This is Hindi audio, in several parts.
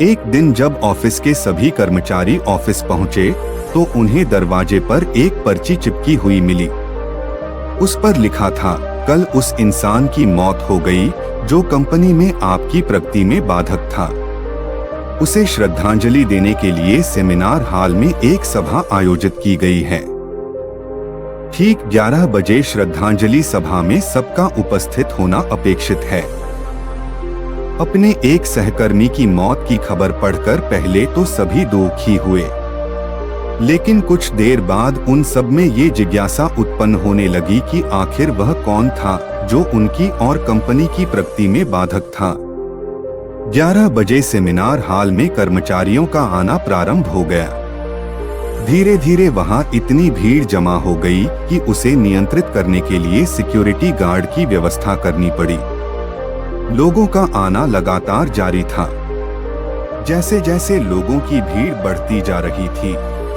एक दिन जब ऑफिस के सभी कर्मचारी ऑफिस पहुंचे तो उन्हें दरवाजे पर एक पर्ची चिपकी हुई मिली। उस पर लिखा था, कल उस इंसान की मौत हो गई जो कंपनी में आपकी प्रगति में बाधक था। उसे श्रद्धांजलि देने के लिए सेमिनार हॉल में एक सभा आयोजित की गई है। ठीक 11 बजे श्रद्धांजलि सभा में सबका उपस्थित होना अपेक्षित है। अपने एक सहकर्मी की मौत की खबर पढ़कर पहले तो सभी दुखी हुए, लेकिन कुछ देर बाद उन सब में ये जिज्ञासा उत्पन्न होने लगी कि आखिर वह कौन था जो उनकी और कंपनी की प्रगति में बाधक था। 11 बजे सेमिनार हॉल में कर्मचारियों का आना प्रारंभ हो गया। धीरे धीरे वहां इतनी भीड़ जमा हो गई कि उसे नियंत्रित करने के लिए सिक्योरिटी गार्ड की व्यवस्था करनी पड़ी। लोगों का आना लगातार जारी था। जैसे जैसे लोगों की भीड़ बढ़ती जा रही थी,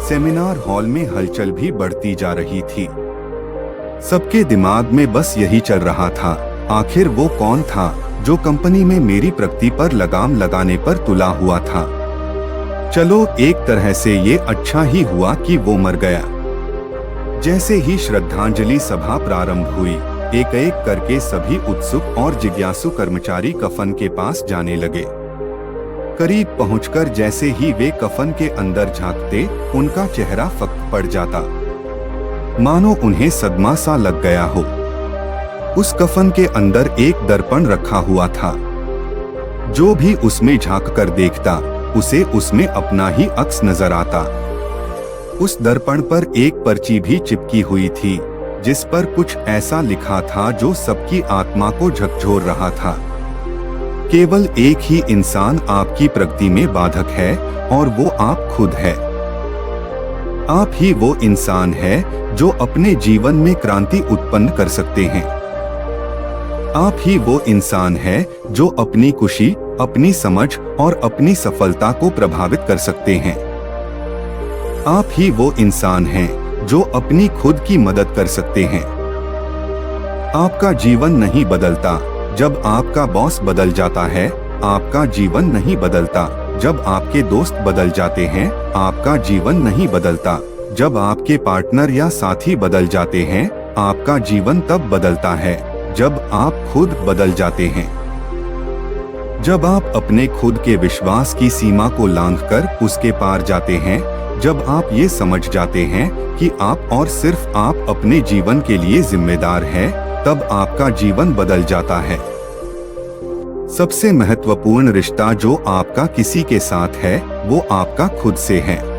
सेमिनार हॉल में हलचल भी बढ़ती जा रही थी। सबके दिमाग में बस यही चल रहा था, आखिर वो कौन था जो कंपनी में मेरी प्रगति पर लगाम लगाने पर तुला हुआ था। चलो, एक तरह से ये अच्छा ही हुआ कि वो मर गया। जैसे ही श्रद्धांजलि सभा प्रारंभ हुई, एक एक करके सभी उत्सुक और जिज्ञासु कर्मचारी कफन के पास जाने लगे। करीब पहुंचकर जैसे ही वे कफन के अंदर झांकते, उनका चेहरा फक पड़ जाता, मानो उन्हें सदमा सा लग गया हो। उस कफन के अंदर एक दर्पण रखा हुआ था। जो भी उसमें झांक कर देखता, उसे उसमें अपना ही अक्स नजर आता। उस दर्पण पर एक पर्ची भी चिपकी हुई थी, जिस पर कुछ ऐसा लिखा था जो सबकी आत्मा को झकझोर रहा था। केवल एक ही इंसान आपकी प्रगति में बाधक है और वो आप खुद है। आप ही वो इंसान है जो अपने जीवन में क्रांति उत्पन्न कर सकते हैं। आप ही वो इंसान है जो अपनी खुशी, अपनी समझ और अपनी सफलता को प्रभावित कर सकते हैं। आप ही वो इंसान हैं जो अपनी खुद की मदद कर सकते हैं। आपका जीवन नहीं बदलता जब आपका बॉस बदल जाता है, आपका जीवन नहीं बदलता जब आपके दोस्त बदल जाते हैं, आपका जीवन नहीं बदलता जब आपके पार्टनर या साथी बदल जाते हैं, आपका जीवन तब बदलता है जब आप खुद बदल जाते हैं। जब आप अपने खुद के विश्वास की सीमा को लांघकर उसके पार जाते हैं, जब आप ये समझ जाते हैं कि आप और सिर्फ आप अपने जीवन के लिए जिम्मेदार हैं, तब आपका जीवन बदल जाता है। सबसे महत्वपूर्ण रिश्ता जो आपका किसी के साथ है, वो आपका खुद से है।